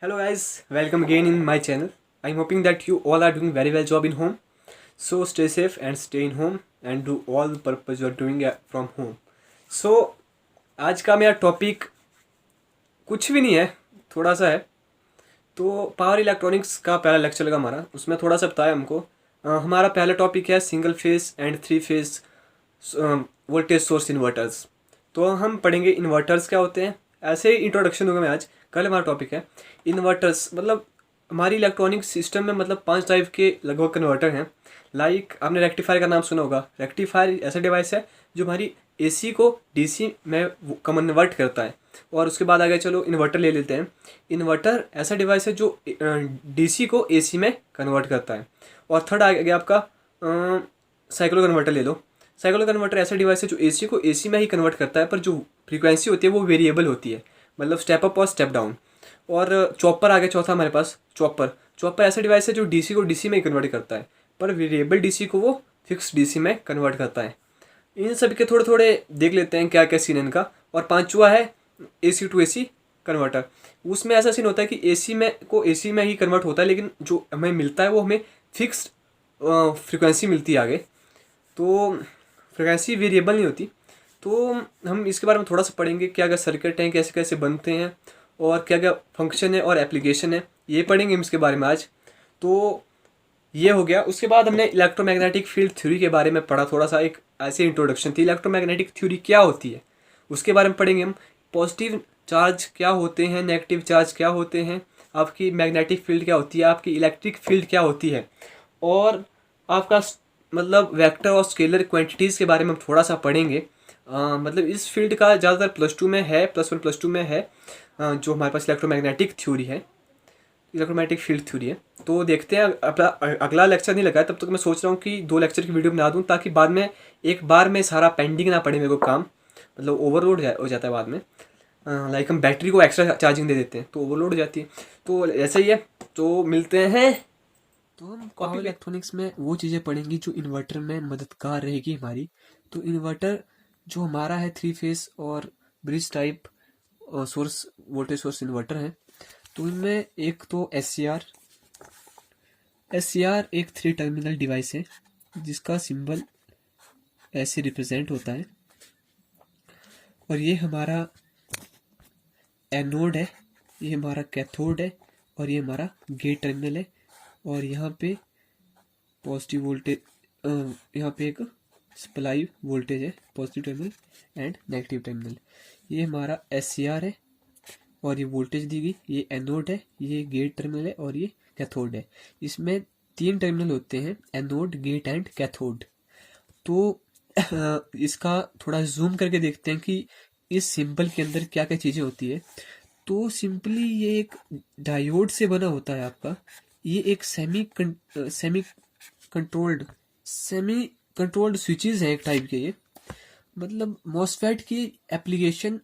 Hello guys, welcome again in my channel. I'm hoping that you all are doing very well job in home. So stay safe and stay in home and do all the purpose you are doing from home. So आज का मेरा topic कुछ भी नहीं है, थोड़ा सा है। तो पावर इलेक्ट्रॉनिक्स का पहला लेक्चर लगा हमारा, उसमें थोड़ा सा बताया हमको। हमारा पहला टॉपिक है single phase and three phase voltage source inverters. तो हम पढ़ेंगे इन्वर्टर्स क्या होते हैं, ऐसे ही इंट्रोडक्शन दूंगा मैं आज। कल हमारा टॉपिक है इन्वर्टर्स, मतलब हमारी इलेक्ट्रॉनिक सिस्टम में मतलब 5 टाइप के लगभग कन्वर्टर हैं। लाइक आपने रेक्टिफायर का नाम सुना होगा। रेक्टिफायर ऐसा डिवाइस है जो हमारी एसी को डीसी में कन्वर्ट करता है। और उसके बाद आगे चलो इन्वर्टर ले लेते हैं। इन्वर्टर ऐसा डिवाइस है जो डीसी को एसी में कन्वर्ट करता है। और थर्ड आ गया आपका साइक्लो कन्वर्टर ले लो। साइक्लो कन्वर्टर ऐसा डिवाइस है जो एसी को एसी में ही कन्वर्ट करता है, पर जो फ्रीक्वेंसी होती है वो वेरिएबल होती है, मतलब स्टेप अप और स्टेप डाउन। और चॉपर आ गया चौथा हमारे पास। चॉपर चॉपर ऐसा डिवाइस है जो डीसी को डीसी में ही कन्वर्ट करता है, पर वेरिएबल डीसी को वो फिक्स डीसी में कन्वर्ट करता है। इन सब के थोड़े थोड़े देख लेते हैं क्या क्या सीन है इनका। और पांचवा है एसी टू एसी कन्वर्टर। उसमें ऐसा सीन होता है कि एसी में को एसी में ही कन्वर्ट होता है, लेकिन जो हमें मिलता है वो हमें फिक्स्ड फ्रिक्वेंसी मिलती है आगे, तो फ्रिक्वेंसी वेरिएबल नहीं होती। तो हम इसके बारे में थोड़ा सा पढ़ेंगे, क्या क्या सर्किट हैं, कैसे कैसे बनते हैं, और क्या क्या फंक्शन है और एप्लीकेशन है, ये पढ़ेंगे हम इसके बारे में आज। तो ये हो गया। उसके बाद हमने इलेक्ट्रोमैग्नेटिक फील्ड थ्योरी के बारे में पढ़ा, थोड़ा सा एक ऐसी इंट्रोडक्शन थी। इलेक्ट्रोमैग्नेटिक थ्योरी क्या होती है उसके बारे में पढ़ेंगे हम। पॉजिटिव चार्ज क्या होते हैं, नेगेटिव चार्ज क्या होते हैं, आपकी मैग्नेटिक फील्ड क्या होती है, आपकी इलेक्ट्रिक फील्ड क्या होती है, और आपका मतलब वेक्टर और स्केलर क्वांटिटीज़ के बारे में हम थोड़ा सा पढ़ेंगे। मतलब इस फील्ड का ज़्यादातर +2 में है, +1 +2 में है। जो हमारे पास इलेक्ट्रोमैग्नेटिक थ्योरी है, इलेक्ट्रोमैग्नेटिक फील्ड थ्योरी है। तो देखते हैं। अपना अगला लेक्चर नहीं लगा है, तब तक मैं सोच रहा हूँ कि 2 लेक्चर की वीडियो बना दूँ, ताकि बाद में एक बार में सारा पेंडिंग ना पड़े मेरे को काम, मतलब ओवरलोड हो जाता है बाद में। लाइक हम बैटरी को एक्स्ट्रा चार्जिंग दे देते हैं तो ओवरलोड हो जाती है। तो ऐसा ही है। तो मिलते हैं। तो हम पावर इलेक्ट्रॉनिक्स में वो चीज़ें पढ़ेंगी जो इन्वर्टर में मददगार रहेगी हमारी। तो इन्वर्टर जो हमारा है 3 फेस और bridge type source voltage source inverter है। तो इनमें एक तो एस सी आर एक 3 टर्मिनल डिवाइस है, जिसका सिंबल ऐसे रिप्रेजेंट होता है। और ये हमारा एनोड है, ये हमारा कैथोड है, और ये हमारा गेट टर्मिनल है। और यहाँ पे पॉजिटिव वोल्टेज, यहाँ पे एक सप्लाई वोल्टेज है, positive terminal and negative terminal. ये हमारा एस है और ये वोल्टेज दी गई। ये एनोड है, ये गेट टर्मिनल है, और ये कैथोड है। इसमें 3 टर्मिनल होते हैं, एनोड, गेट एंड कैथोड। तो इसका थोड़ा जूम करके देखते हैं कि इस सिंबल के अंदर क्या क्या चीज़ें होती है। तो सिंपली ये एक डायोड से बना होता है आपका। ये एक सेमी कंट्रोल्ड स्विचेस हैं एक टाइप के। ये मतलब मॉसफेट की एप्लीकेशन,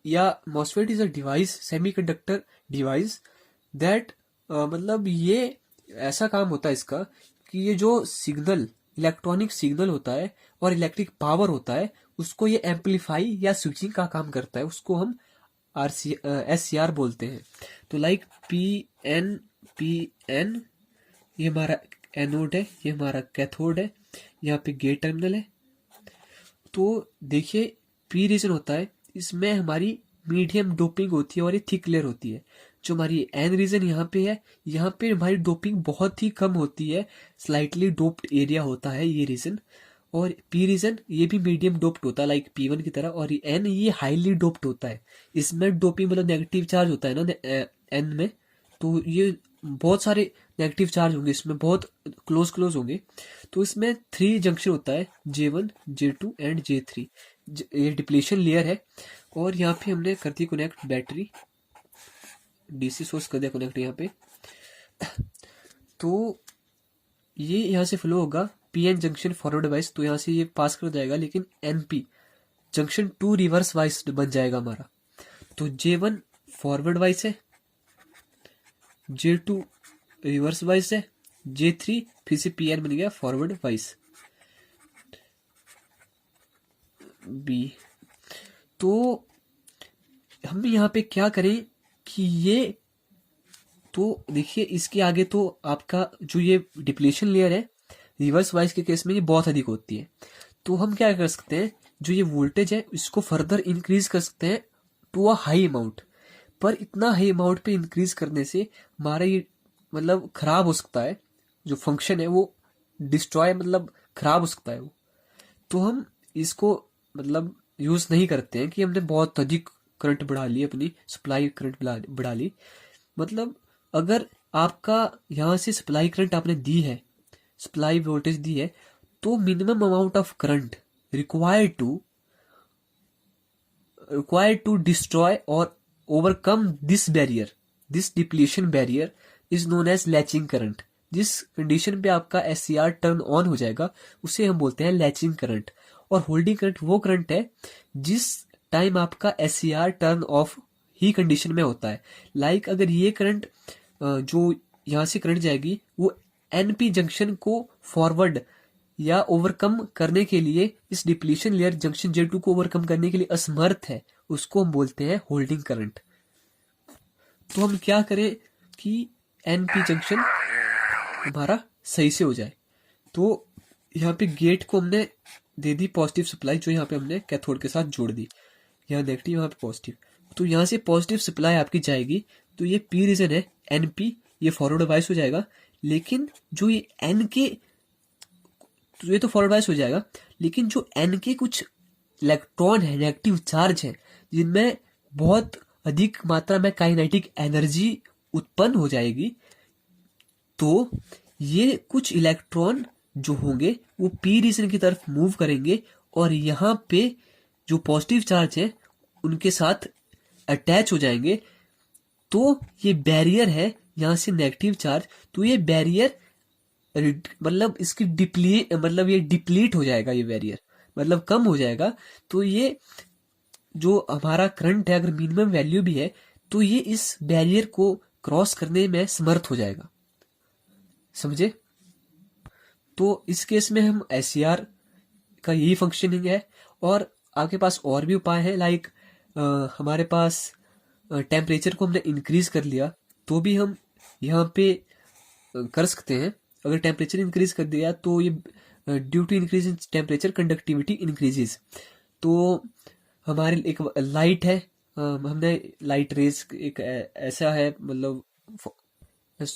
या MOSFET is a device, semiconductor device that, मतलब ये ऐसा काम होता है इसका कि ये जो सिग्नल, इलेक्ट्रॉनिक सिग्नल होता है और इलेक्ट्रिक पावर होता है, उसको ये एम्पलीफाई या स्विचिंग का काम करता है। उसको हम SCR बोलते हैं। तो लाइक पी एन, ये हमारा एनोड है, ये हमारा कैथोड है, यहाँ पे गेट टर्मिनल है। तो देखिए, पी रीजन होता है, इसमें हमारी मीडियम डोपिंग होती है और ये थिक लेयर होती है। जो हमारी एन रीजन यहाँ पे है, यहाँ पे हमारी डोपिंग बहुत ही कम होती है, स्लाइटली डोप्ड एरिया होता है ये रीजन। और पी रीजन ये भी मीडियम डोप्ड होता है, लाइक P1 की तरह। और एन ये हाईली डोप्ड होता है। इसमें डोपिंग मतलब नेगेटिव चार्ज होता है ना एन में, तो ये बहुत सारे नेगेटिव चार्ज होंगे इसमें, बहुत क्लोज होंगे। तो इसमें 3 जंक्शन होता है, J1, J2 एंड J3। ये डिप्लीशन लेयर है। और यहाँ पे हमने कर दी कनेक्ट बैटरी, डीसी सोर्स कर दिया कनेक्ट यहाँ पे। तो ये यहाँ से फ्लो होगा PN जंक्शन फॉरवर्ड वाइज, तो यहाँ से ये पास कर जाएगा, लेकिन NP जंक्शन 2 रिवर्स वाइज बन जाएगा हमारा। तो J1 फॉरवर्ड वाइज है, J2 रिवर्स वाइज है, J3 फिर से PN बन गया फॉरवर्ड वाइज B। तो हम यहाँ पे क्या करें कि ये तो देखिए इसके आगे तो आपका जो ये डिप्लीशन लेयर है रिवर्स वाइज के केस में ये बहुत अधिक होती है। तो हम क्या कर सकते हैं, जो ये वोल्टेज है इसको फर्दर इंक्रीज कर सकते हैं टू अ हाई अमाउंट। पर इतना हाई अमाउंट पे इंक्रीज करने से हमारा ये मतलब खराब हो सकता है, जो फंक्शन है वो डिस्ट्रॉय मतलब खराब हो सकता है वो। तो हम इसको मतलब यूज नहीं करते हैं कि हमने बहुत अधिक करंट बढ़ा ली, अपनी सप्लाई करंट बढ़ा ली। मतलब अगर आपका यहाँ से सप्लाई करंट आपने दी है, सप्लाई वोल्टेज दी है, तो minimum amount of current required to destroy or overcome this barrier, this depletion barrier is known as latching current. जिस कंडीशन पे आपका एससीआर टर्न ऑन हो जाएगा उसे हम बोलते हैं लैचिंग करंट। और होल्डिंग करंट वो करंट है जिस टाइम आपका एससीआर टर्न ऑफ ही कंडीशन में होता है। लाइक अगर ये करंट जो यहाँ से करंट जाएगी वो एनपी जंक्शन को फॉरवर्ड या ओवरकम करने के लिए, इस डिप्लीशन लेयर जंक्शन J2 को ओवरकम करने के लिए असमर्थ है, उसको हम बोलते हैं होल्डिंग करंट। तो हम क्या करें कि एनपी जंक्शन हमारा सही से हो जाए। तो यहाँ पे गेट को हमने दे दी पॉजिटिव सप्लाई, जो यहाँ पे हमने कैथोड के साथ जोड़ दी, यहाँ नेगेटिव यहाँ पे पॉजिटिव। तो यहाँ से पॉजिटिव सप्लाई आपकी जाएगी, तो ये पी रीजन है एनपी, ये फॉरवर्ड बायस हो जाएगा। लेकिन जो ये एन के, तो ये तो फॉरवर्ड बायस हो जाएगा, लेकिन जो एन के कुछ इलेक्ट्रॉन है, नेगेटिव चार्ज है, जिनमें बहुत अधिक मात्रा में काइनेटिक एनर्जी उत्पन्न हो जाएगी, तो ये कुछ इलेक्ट्रॉन जो होंगे वो पी रीजन की तरफ मूव करेंगे और यहाँ पे जो पॉजिटिव चार्ज है उनके साथ अटैच हो जाएंगे। तो ये बैरियर है यहाँ से नेगेटिव चार्ज, तो ये बैरियर मतलब इसकी मतलब ये डिप्लीट हो जाएगा, ये बैरियर मतलब कम हो जाएगा। तो ये जो हमारा करंट है अगर मिनिमम वैल्यू भी है तो ये इस बैरियर को क्रॉस करने में समर्थ हो जाएगा, समझे। तो इस केस में हम एससीआर का यही फंक्शनिंग है। और आपके पास और भी उपाय है, लाइक हमारे पास टेम्परेचर को हमने इंक्रीज कर लिया तो भी हम यहाँ पे कर सकते हैं। अगर टेम्परेचर इंक्रीज कर दिया तो ये due to increase in temperature conductivity increases. तो हमारे एक लाइट है, हमने लाइट रेज एक ऐसा है, मतलब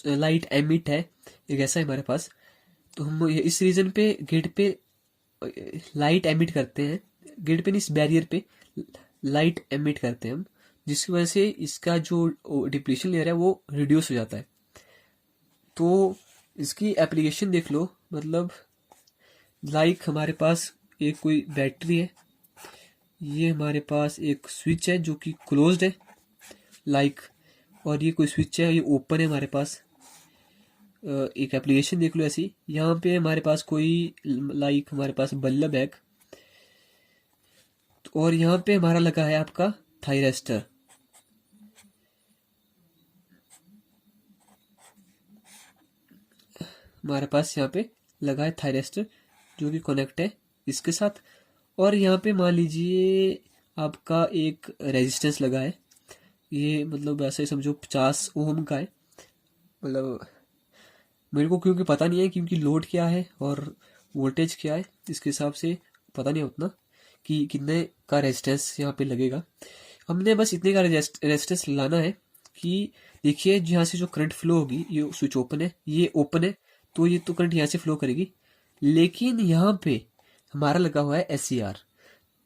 लाइट एमिट है एक ऐसा है हमारे पास। तो हम इस रीजन पे गेट पे लाइट एमिट करते हैं, गेट पे नहीं इस बैरियर पे लाइट एमिट करते हैं हम, जिसकी वजह से इसका जो डिप्लीशन लेयर है वो रिड्यूस हो जाता है। तो इसकी एप्लीकेशन देख लो, मतलब लाइक हमारे पास एक कोई बैटरी है, ये हमारे पास एक स्विच है जो कि क्लोज्ड है लाइक, और ये कोई स्विच है ये ओपन है हमारे पास। एक एप्लीकेशन देख लो ऐसी, यहाँ पे हमारे पास कोई लाइक हमारे पास बल्ब है और यहाँ पे हमारा लगा है आपका थायरेस्टर। हमारे पास यहाँ पे लगा है थायरेस्टर जो कि कनेक्ट है इसके साथ। और यहाँ पे मान लीजिए आपका एक रेजिस्टेंस लगा है, ये मतलब ऐसे ही समझो 50 ओम का है। मतलब मेरे को क्योंकि पता नहीं है क्योंकि लोड क्या है और वोल्टेज क्या है, इसके हिसाब से पता नहीं उतना कि कितने का रेजिस्टेंस यहाँ पे लगेगा। हमने बस इतने का रेजिस्टेंस लाना है कि देखिए यहाँ से जो करंट फ्लो होगी, ये स्विच ओपन है, ये ओपन है, तो ये तो करंट यहाँ से फ्लो करेगी। लेकिन यहाँ पे हमारा लगा हुआ है एससीआर,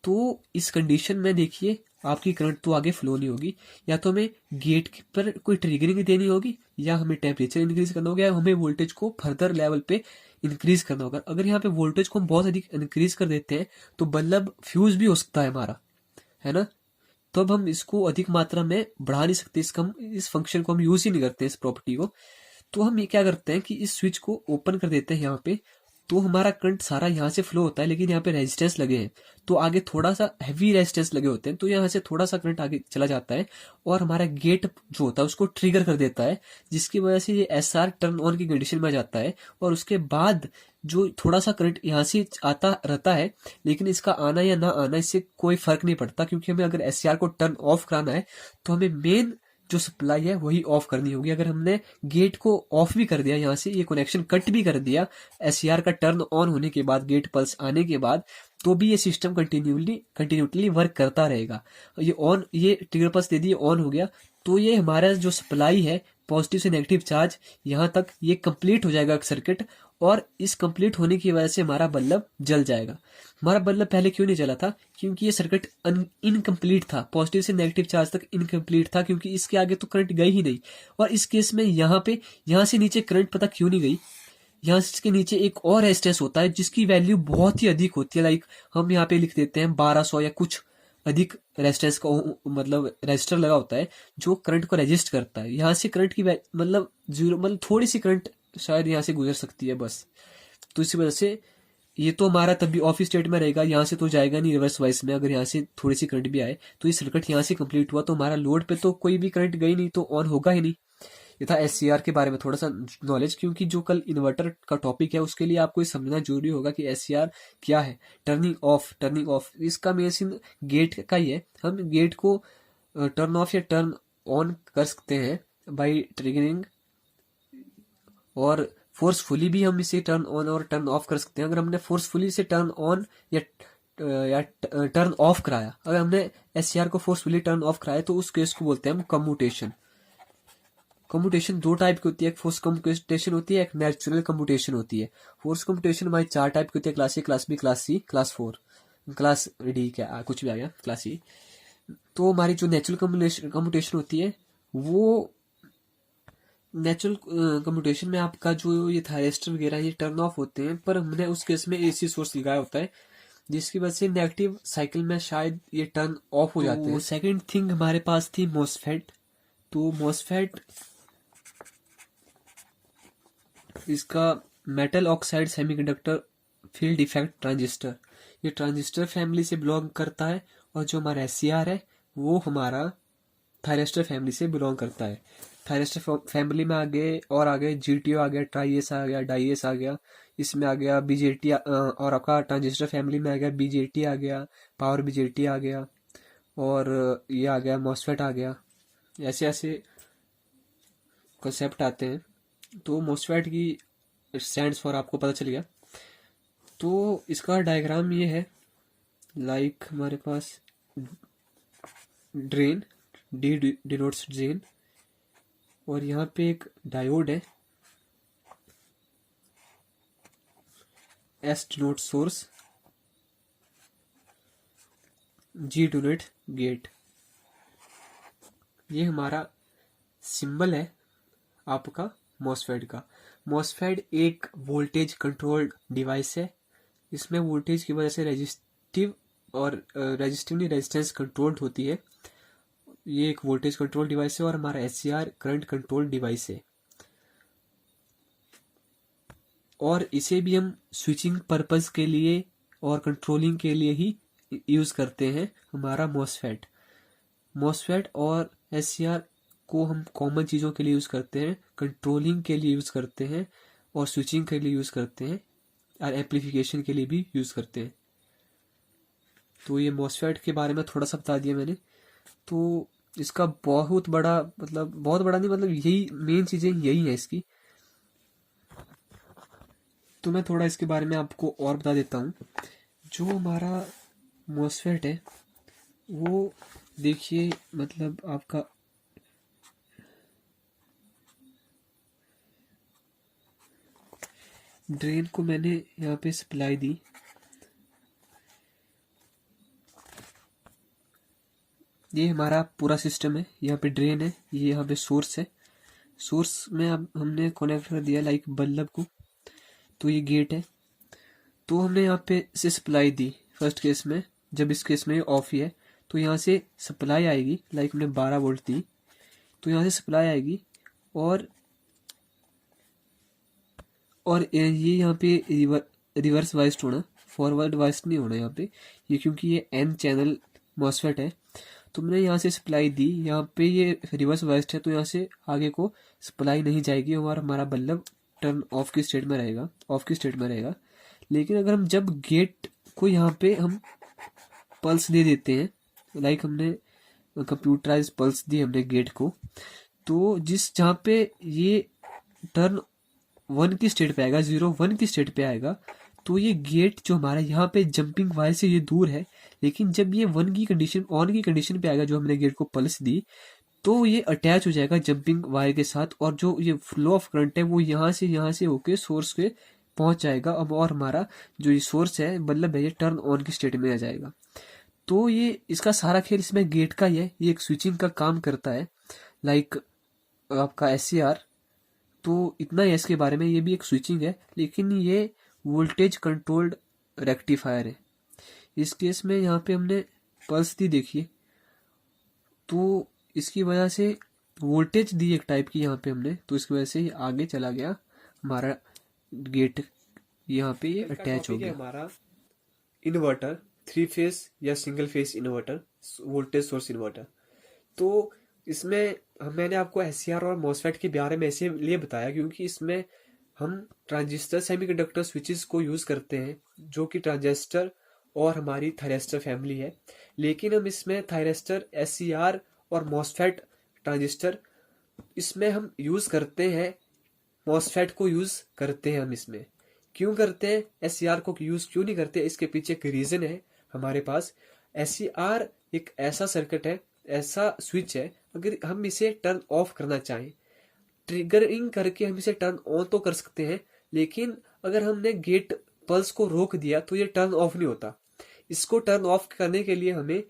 तो इस कंडीशन में देखिए आपकी करंट तो आगे फ्लो नहीं होगी। या तो हमें गेट पर कोई ट्रिगरिंग देनी होगी, या हमें टेम्परेचर इंक्रीज करना होगा, या हमें वोल्टेज को फर्दर लेवल पे इंक्रीज करना होगा। अगर यहाँ पे वोल्टेज को हम बहुत अधिक इंक्रीज कर देते हैं तो बल्ब फ्यूज भी हो सकता है हमारा, है ना। तो अब हम इसको अधिक मात्रा में बढ़ा नहीं सकते, इस फंक्शन को हम यूज ही नहीं करते इस प्रॉपर्टी को। तो हम ये क्या करते हैं कि इस स्विच को ओपन कर देते हैं यहाँ पे, तो हमारा करंट सारा यहाँ से फ्लो होता है, लेकिन यहाँ पे रेजिस्टेंस लगे हैं तो आगे थोड़ा सा हैवी रेजिस्टेंस लगे होते हैं, तो यहाँ से थोड़ा सा करंट आगे चला जाता है और हमारा गेट जो होता है उसको ट्रिगर कर देता है, जिसकी वजह से ये एसआर टर्न ऑन की कंडीशन में आ जाता है। और उसके बाद जो थोड़ा सा करंट यहाँ से आता रहता है, लेकिन इसका आना या ना आना इससे कोई फर्क नहीं पड़ता, क्योंकि हमें अगर एससीआर को टर्न ऑफ कराना है तो हमें मेन जो सप्लाई है वही ऑफ करनी होगी। अगर हमने गेट को ऑफ भी कर दिया, यहाँ से ये कनेक्शन कट भी कर दिया एससीआर का टर्न ऑन होने के बाद, गेट पल्स आने के बाद, तो भी ये सिस्टम कंटिन्यूटी वर्क करता रहेगा। ये trigger pulse they the, on हो गया, तो ये हमारा जो सप्लाई है पॉजिटिव से नेगेटिव चार्ज यहाँ तक ये कंप्लीट हो जाएगा सर्किट, और इस कंप्लीट होने की वजह से हमारा बल्ब जल जाएगा। हमारा बल्ब पहले क्यों नहीं जला था? क्योंकि ये सर्किट इनकम्प्लीट था, पॉजिटिव से नेगेटिव चार्ज तक इनकम्प्लीट था, क्योंकि इसके आगे तो करंट गई ही नहीं। और इस केस में यहाँ से नीचे करंट पता क्यों नहीं गई? यहाँ से इसके नीचे एक और रेजिस्टेंस होता है जिसकी वैल्यू बहुत ही अधिक होती है, लाइक हम यहाँ पे लिख देते हैं 1200 या कुछ अधिक रेजिस्टेंस का, मतलब रजिस्टर लगा होता है जो करंट को रेजिस्ट करता है। यहाँ से करंट की मतलब जीरो, मतलब थोड़ी सी करंट शायद यहाँ से गुजर सकती है बस। तो इसी वजह से ये तो हमारा तब भी ऑफ स्टेट में रहेगा, यहाँ से तो जाएगा नहीं रिवर्स वाइस में। अगर यहाँ से थोड़ी सी करंट भी आए तो ये सर्किट यहाँ से कंप्लीट हुआ, तो हमारा लोड पे तो कोई भी करंट गई नहीं, तो ऑन होगा ही नहीं। ये था एससीआर के बारे में थोड़ा सा नॉलेज, क्योंकि जो कल इन्वर्टर का टॉपिक है उसके लिए आपको ये समझना जरूरी होगा कि एससीआर क्या है। टर्निंग ऑफ इसका मेन सीन गेट का ही है। हम गेट को टर्न ऑफ या टर्न ऑन कर सकते हैं बाय ट्रिगरिंग, और फोर्सफुली भी हम इसे टर्न ऑन और टर्न ऑफ कर सकते हैं। अगर हमने फोर्सफुली से टर्न ऑन या टर्न ऑफ कराया, अगर हमने एससीआर को फोर्सफुली टर्न ऑफ कराया, तो उस केस को बोलते हैं हम कम्यूटेशन। कम्यूटेशन दो टाइप की होती है, एक फोर्स कम्यूटेशन होती है, एक नेचुरल कम्यूटेशन होती है। फोर्स कम्यूटेशन हमारी 4 टाइप की होती है, class A, class B, class C, class 4, class D, क्या कुछ भी आ गया, क्लास सी। तो हमारी जो नेचुरल कम्यूटेशन होती है, वो नेचुरल कम्यूटेशन में आपका जो ये थायरिस्टर वगैरह ये टर्न ऑफ होते हैं, पर हमने उस केस में एसी सोर्स लगाया होता है, जिसकी वजह से नेगेटिव साइकिल में शायद ये टर्न ऑफ हो जाते हैं। सेकंड थिंग हमारे पास थी मॉसफेट। तो मॉसफेट इसका metal oxide semiconductor field effect transistor, ये ट्रांजिस्टर फैमिली से बिलोंग करता है। और जो हमारा एससीआर है वो हमारा थायरिस्टर फैमिली से बिलोंग करता है। थायरिस्टर फैमिली में आगे जीटीओ आ गया, ट्राईएस आ गया, डाईएस आ गया, इसमें आ गया बीजेटी, और आपका ट्रांजिस्टर फैमिली में आ गया बीजेटी आ गया, पावर बीजेटी आ गया, और ये आ गया मॉसफेट आ गया। ऐसे ऐसे कंसेप्ट आते हैं। तो मॉसफेट की स्टैंड्स फॉर आपको पता चल गया। तो इसका डायग्राम ये है, लाइक हमारे पास ड्रेन, डी डिनोट्स ड्रेन, और यहाँ पे एक डायोड है, एस डिनोट सोर्स, जी डिनोट गेट। ये हमारा सिंबल है आपका मॉसफेट का। मॉसफेट एक वोल्टेज कंट्रोल्ड डिवाइस है। इसमें वोल्टेज की वजह से रेजिस्टेंस कंट्रोल्ड होती है। ये एक वोल्टेज कंट्रोल डिवाइस है, और हमारा एससीआर करंट कंट्रोल डिवाइस है, और इसे भी हम स्विचिंग पर्पस के लिए और कंट्रोलिंग के लिए ही यूज करते हैं। हमारा मॉसफेट और एससीआर को हम कॉमन चीज़ों के लिए यूज़ करते हैं, कंट्रोलिंग के लिए यूज़ करते हैं, और स्विचिंग के लिए यूज़ करते हैं, और एम्पलीफिकेशन के लिए भी यूज़ करते हैं। तो ये मॉसफेट के बारे में थोड़ा सा बता दिया मैंने। तो इसका बहुत बड़ा नहीं, मतलब यही मेन चीज़ें यही है इसकी। तो मैं थोड़ा इसके बारे में आपको और बता देता हूँ। जो हमारा मॉसफेट है वो देखिए, मतलब आपका ड्रेन को मैंने यहाँ पे सप्लाई दी, ये हमारा पूरा सिस्टम है। यहाँ पे ड्रेन है, ये यहाँ पे सोर्स है, सोर्स में अब हमने कनेक्ट कर दिया लाइक बल्ब को। तो ये गेट है, तो हमने यहाँ पे से सप्लाई दी फर्स्ट केस में। जब इस केस में ऑफ ही है तो यहाँ से सप्लाई आएगी, लाइक हमने 12 वोल्ट दी, तो यहाँ से सप्लाई आएगी, और ये यहाँ पे रिवर्स वाइस्ड होना, फॉरवर्ड वाइस्ड नहीं होना यहाँ पे, ये क्योंकि ये एन चैनल मॉसफेट है। तो मैंने यहाँ से सप्लाई दी, यहाँ पे ये रिवर्स वाइस्ड है, तो यहाँ से आगे को सप्लाई नहीं जाएगी, और हमारा बल्ब टर्न ऑफ की स्टेट में रहेगा। लेकिन अगर हम जब गेट को यहाँ पे हम पल्स दे देते हैं, लाइक हमने कंप्यूटराइज पल्स दी हमने गेट को, तो जहाँ पे ये टर्न 1 की स्टेट पे आएगा, 0 1 की स्टेट पे आएगा, तो ये गेट जो हमारा यहाँ पे जंपिंग वायर से ये दूर है, लेकिन जब ये 1 की कंडीशन, ऑन की कंडीशन पे आएगा, जो हमने गेट को पल्स दी, तो ये अटैच हो जाएगा जंपिंग वायर के साथ, और जो ये फ्लो ऑफ करंट है वो यहाँ से होके सोर्स के पहुंच जाएगा। अब और हमारा जो ये सोर्स है, मतलब है, ये टर्न ऑन की स्टेट में आ जाएगा। तो ये इसका सारा खेल इसमें गेट का ही है, ये एक स्विचिंग का काम करता है, लाइक आपका SCR। तो इतना ही है इसके बारे में, ये भी एक स्विचिंग है, लेकिन ये वोल्टेज कंट्रोल्ड रेक्टिफायर है। इस केस में यहाँ पे हमने पल्स दी, देखिए, तो इसकी वजह से वोल्टेज दी एक टाइप की यहाँ पे हमने, तो इसकी वजह से ये आगे चला गया हमारा गेट, यहाँ पे ये अटैच हो गया। हमारा इन्वर्टर, 3 फेज या single phase inverter, voltage source inverter. तो इसमें मैंने आपको SCR और MOSFET के बारे में इसलिए बताया क्योंकि इसमें हम ट्रांजिस्टर सेमीकंडक्टर स्विचेस को यूज़ करते हैं, जो कि ट्रांजिस्टर और हमारी थायरिस्टर फैमिली है। लेकिन हम इसमें थायरिस्टर, SCR और MOSFET ट्रांजिस्टर इसमें हम यूज़ करते हैं, MOSFET को यूज़ करते हैं हम इसमें। क्यों करते हैं, SCR को यूज़ क्यों नहीं करते, इसके पीछे एक रीज़न है हमारे पास। SCR एक ऐसा सर्किट है, ऐसा स्विच है, अगर हम इसे टर्न ऑफ करना चाहें, ट्रिगरिंग करके हम इसे टर्न ऑन तो कर सकते हैं, लेकिन अगर हमने गेट पल्स को रोक दिया तो ये टर्न ऑफ नहीं होता। इसको टर्न ऑफ करने के लिए हमें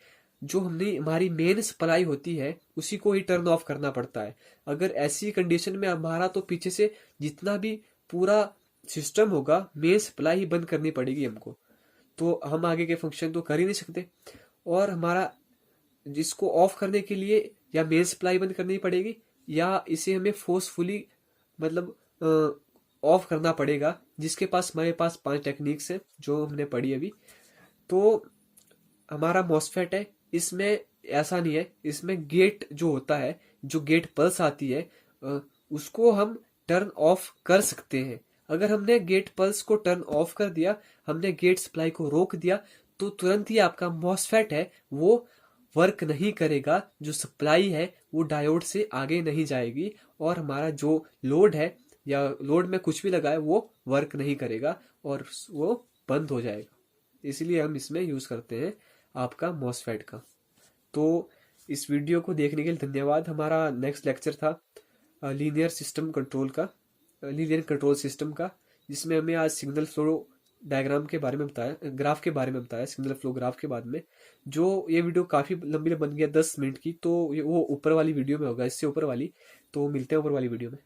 जो हमने हमारी मेन सप्लाई होती है उसी को ही टर्न ऑफ करना पड़ता है। अगर ऐसी कंडीशन में हमारा, तो पीछे से जितना भी पूरा सिस्टम होगा, मेन सप्लाई ही बंद करनी पड़ेगी हमको, तो हम आगे के फंक्शन तो कर ही नहीं सकते। और हमारा जिसको ऑफ करने के लिए या मेन सप्लाई बंद करनी पड़ेगी, या इसे हमें फोर्सफुली मतलब ऑफ करना पड़ेगा, जिसके पास हमारे पास 5 टेक्निक्स हैं जो हमने पढ़ी अभी। तो हमारा MOSFET है, इसमें ऐसा नहीं है, इसमें गेट जो होता है, जो गेट पल्स आती है, उसको हम टर्न ऑफ कर सकते हैं। अगर हमने गेट पल्स को टर्न ऑफ कर दिया, हमने गेट सप्लाई को रोक दिया, तो तुरंत ही आपका MOSFET है वो वर्क नहीं करेगा, जो सप्लाई है वो डायोड से आगे नहीं जाएगी, और हमारा जो लोड है या लोड में कुछ भी लगा है वो वर्क नहीं करेगा और वो बंद हो जाएगा। इसलिए हम इसमें यूज़ करते हैं आपका MOSFET का। तो इस वीडियो को देखने के लिए धन्यवाद। हमारा नेक्स्ट लेक्चर था लीनियर सिस्टम कंट्रोल का, लीनियर कंट्रोल सिस्टम का, जिसमें हमें आज सिग्नल फ्लो डायग्राम के बारे में बताया, ग्राफ के बारे में बताया, सिग्नल फ्लो ग्राफ के बाद में। जो ये वीडियो काफ़ी लंबी बन गया, 10 मिनट की, तो वो ऊपर वाली वीडियो में होगा, इससे ऊपर वाली। तो मिलते हैं ऊपर वाली वीडियो में।